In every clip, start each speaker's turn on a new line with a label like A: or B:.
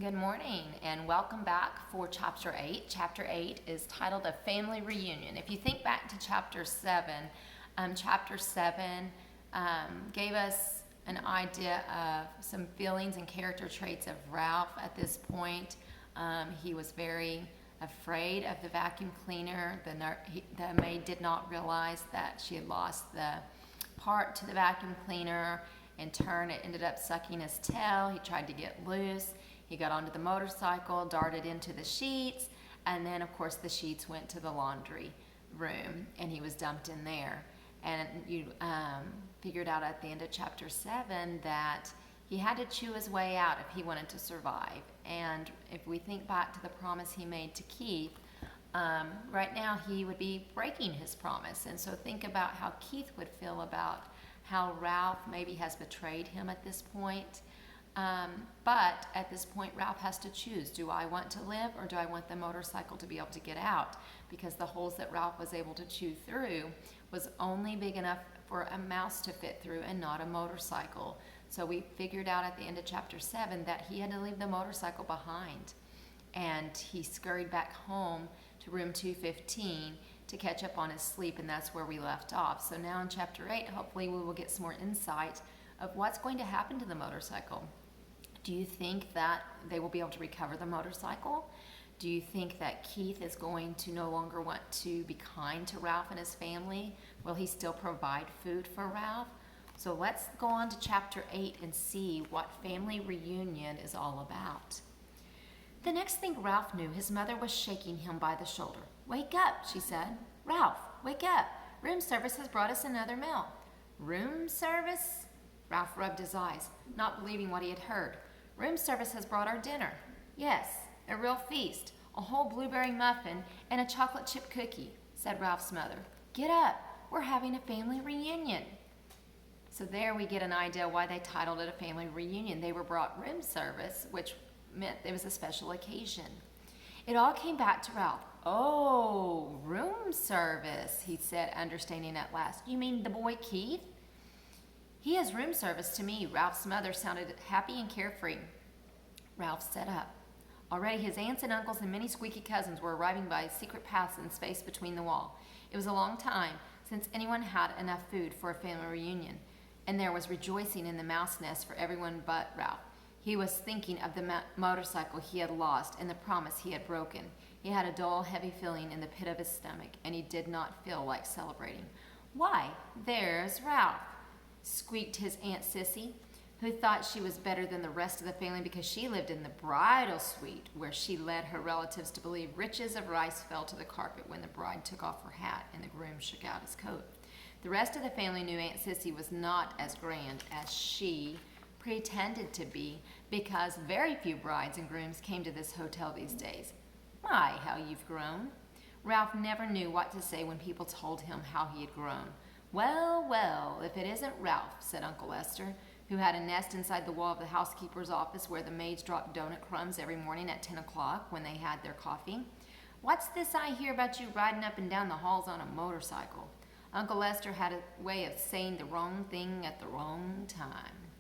A: Good morning and welcome back for Chapter 8. Chapter 8 is titled A Family Reunion. If you think back to Chapter 7, Chapter 7 gave us an idea of some feelings and character traits of Ralph at this point. He was very afraid of the vacuum cleaner. The maid did not realize that she had lost the part to the vacuum cleaner. In turn, it ended up sucking his tail. He tried to get loose. He got onto the motorcycle, darted into the sheets, and then, of course, the sheets went to the laundry room, and he was dumped in there. And you figured out at the end of Chapter 7 that he had to chew his way out if he wanted to survive. And if we think back to the promise he made to Keith, right now he would be breaking his promise. And so think about how Keith would feel about how Ralph maybe has betrayed him at this point. But at this point, Ralph has to choose. Do I want to live or do I want the motorcycle to be able to get out? Because the holes that Ralph was able to chew through was only big enough for a mouse to fit through and not a motorcycle. So we figured out at the end of Chapter 7 that he had to leave the motorcycle behind. And he scurried back home to room 215 to catch up on his sleep, and that's where we left off. So now in Chapter 8, hopefully we will get some more insight of what's going to happen to the motorcycle. Do you think that they will be able to recover the motorcycle? Do you think that Keith is going to no longer want to be kind to Ralph and his family? Will he still provide food for Ralph? So let's go on to Chapter 8 and see what family reunion is all about. The next thing Ralph knew, his mother was shaking him by the shoulder. "Wake up," she said. "Ralph, wake up. Room service has brought us another meal." "Room service?" Ralph rubbed his eyes, not believing what he had heard. "Room service has brought our dinner." "Yes, a real feast. A whole blueberry muffin and a chocolate chip cookie," said Ralph's mother. "Get up. We're having a family reunion." So there we get an idea why they titled it a family reunion. They were brought room service, which meant it was a special occasion. It all came back to Ralph. "Oh, room service," he said, understanding at last. "You mean the boy Keith?" "He has room service to me." Ralph's mother sounded happy and carefree. Ralph sat up. Already his aunts and uncles and many squeaky cousins were arriving by secret paths and space between the wall. It was a long time since anyone had enough food for a family reunion, and there was rejoicing in the mouse nest for everyone but Ralph. He was thinking of the motorcycle he had lost and the promise he had broken. He had a dull, heavy feeling in the pit of his stomach, and he did not feel like celebrating. "Why, there's Ralph," squeaked his Aunt Sissy, who thought she was better than the rest of the family because she lived in the bridal suite, where she led her relatives to believe riches of rice fell to the carpet when the bride took off her hat and the groom shook out his coat. The rest of the family knew Aunt Sissy was not as grand as she pretended to be, because very few brides and grooms came to this hotel these days. "My, how you've grown." Ralph never knew what to say when people told him how he had grown. "Well, well, if it isn't Ralph," said Uncle Lester, who had a nest inside the wall of the housekeeper's office where the maids dropped donut crumbs every morning at 10 o'clock when they had their coffee. "What's this I hear about you riding up and down the halls on a motorcycle?" Uncle Lester had a way of saying the wrong thing at the wrong time.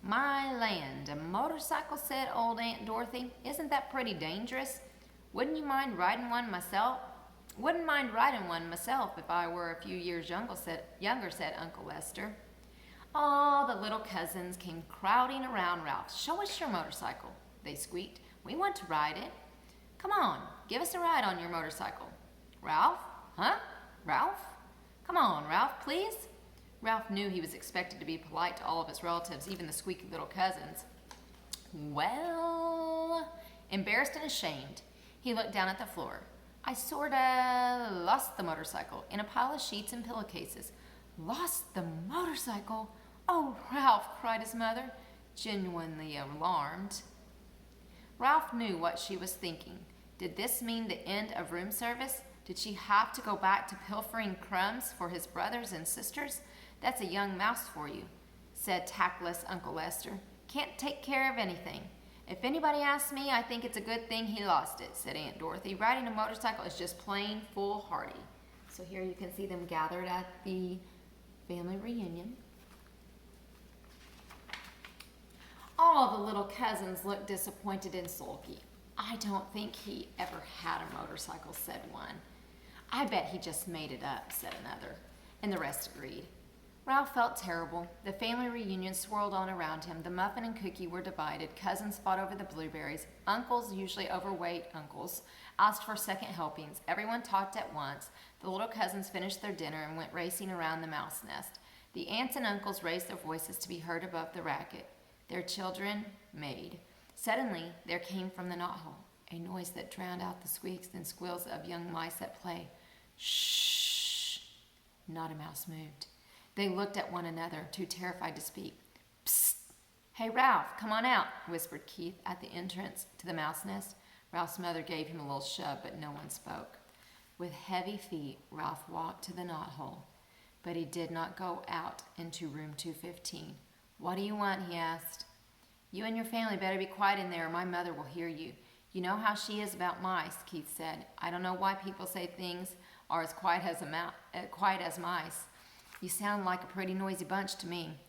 A: "My land, a motorcycle," said old Aunt Dorothy. "Isn't that pretty dangerous? Wouldn't mind riding one myself if I were a few years younger," said Uncle Lester. All the little cousins came crowding around Ralph. "Show us your motorcycle," they squeaked. "We want to ride it." "Come on, give us a ride on your motorcycle." "Ralph? Huh? Ralph? Come on, Ralph, please." Ralph knew he was expected to be polite to all of his relatives, even the squeaky little cousins. "Well," embarrassed and ashamed, he looked down at the floor. "I sorta lost the motorcycle in a pile of sheets and pillowcases." "Lost the motorcycle? Oh, Ralph," cried his mother, genuinely alarmed. Ralph knew what she was thinking. Did this mean the end of room service? Did she have to go back to pilfering crumbs for his brothers and sisters? "That's a young mouse for you," said tactless Uncle Lester. "Can't take care of anything." "If anybody asks me, I think it's a good thing he lost it," said Aunt Dorothy. "Riding a motorcycle is just plain foolhardy." So here you can see them gathered at the family reunion. All the little cousins looked disappointed and sulky. I don't think he ever had a motorcycle, said one. I bet he just made it up, said another, and the rest agreed. Ralph felt terrible. The family reunion swirled on around him. The muffin and cookie were divided. Cousins fought over the blueberries. Uncles, usually overweight uncles, asked for second helpings. Everyone talked at once. The little cousins finished their dinner and went racing around the mouse nest. The aunts and uncles raised their voices to be heard above the racket. Their children made. Suddenly, there came from the knothole a noise that drowned out the squeaks and squeals of young mice at play. Shh! Not a mouse moved. They looked at one another, too terrified to speak. Psst! Hey, Ralph, come on out, whispered Keith at the entrance to the mouse nest. Ralph's mother gave him a little shove, but no one spoke. With heavy feet, Ralph walked to the knothole, but he did not go out into room 215. What do you want? He asked. You and your family better be quiet in there or my mother will hear you. You know how she is about mice, Keith said. I don't know why people say things are as quiet as mice. You sound like a pretty noisy bunch to me.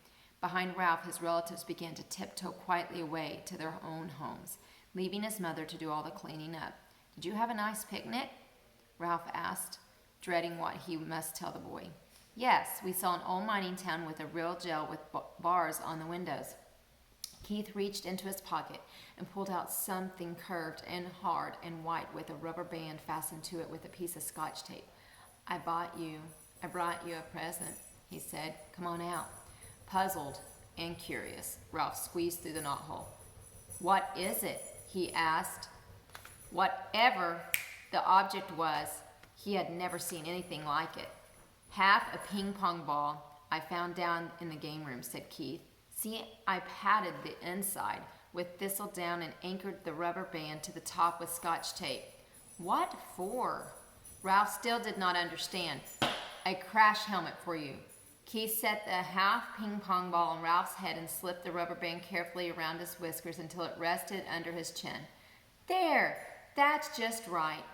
A: Behind Ralph, his relatives began to tiptoe quietly away to their own homes, leaving his mother to do all the cleaning up. Did you have a nice picnic? Ralph asked, dreading what he must tell the boy. Yes, we saw an old mining town with a real jail with bars on the windows. Keith reached into his pocket and pulled out something curved and hard and white with a rubber band fastened to it with a piece of Scotch tape. I brought you a present, he said. Come on out. Puzzled and curious, Ralph squeezed through the knothole. What is it? He asked. Whatever the object was, he had never seen anything like it. Half a ping-pong ball I found down in the game room, said Keith. See, I padded the inside with thistledown and anchored the rubber band to the top with Scotch tape. What for? Ralph still did not understand. A crash helmet for you. Keith set the half ping-pong ball on Ralph's head and slipped the rubber band carefully around his whiskers until it rested under his chin. There, that's just right.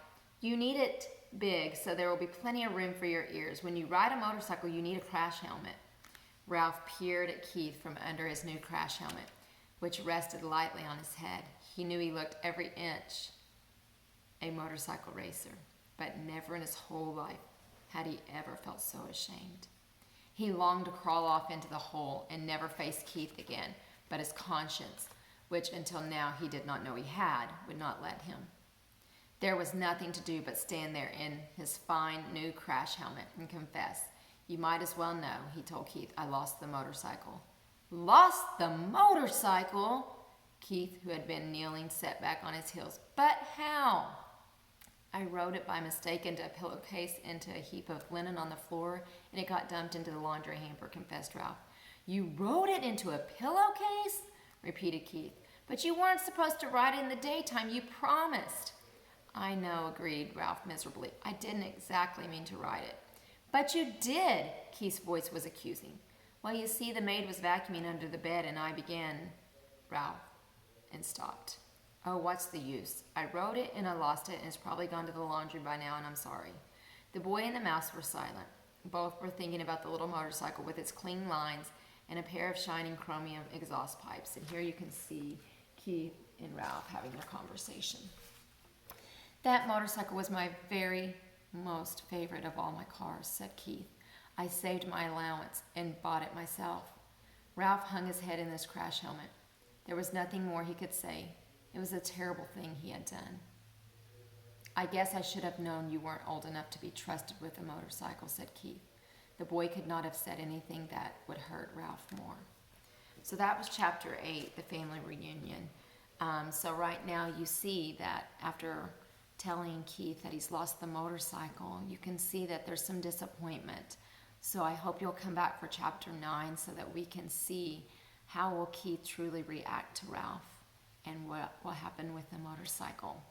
A: You need it big so there will be plenty of room for your ears. When you ride a motorcycle, you need a crash helmet. Ralph peered at Keith from under his new crash helmet, which rested lightly on his head. He knew he looked every inch a motorcycle racer, but never in his whole life had he ever felt so ashamed. He longed to crawl off into the hole and never face Keith again, but his conscience, which until now he did not know he had, would not let him. There was nothing to do but stand there in his fine new crash helmet and confess. You might as well know, he told Keith, I lost the motorcycle. Lost the motorcycle? Keith, who had been kneeling, sat back on his heels. But how? I rode it by mistake into a pillowcase into a heap of linen on the floor, and it got dumped into the laundry hamper, confessed Ralph. You rode it into a pillowcase? Repeated Keith. But you weren't supposed to ride it in the daytime. You promised. I know, agreed Ralph miserably. I didn't exactly mean to ride it. But you did, Keith's voice was accusing. Well, you see, the maid was vacuuming under the bed, and I began, Ralph, and stopped. Oh, what's the use? I wrote it, and I lost it, and it's probably gone to the laundry by now, and I'm sorry. The boy and the mouse were silent. Both were thinking about the little motorcycle with its clean lines and a pair of shining chromium exhaust pipes. And here you can see Keith and Ralph having their conversation. That motorcycle was my very most favorite of all my cars, said Keith. I saved my allowance and bought it myself. Ralph hung his head in his crash helmet. There was nothing more he could say. It was a terrible thing he had done. I guess I should have known you weren't old enough to be trusted with a motorcycle, said Keith. The boy could not have said anything that would hurt Ralph more. So that was chapter 8, the family reunion. So right now you see that after telling Keith that he's lost the motorcycle, you can see that there's some disappointment. So I hope you'll come back for chapter 9 so that we can see how will Keith truly react to Ralph and what will happen with the motorcycle.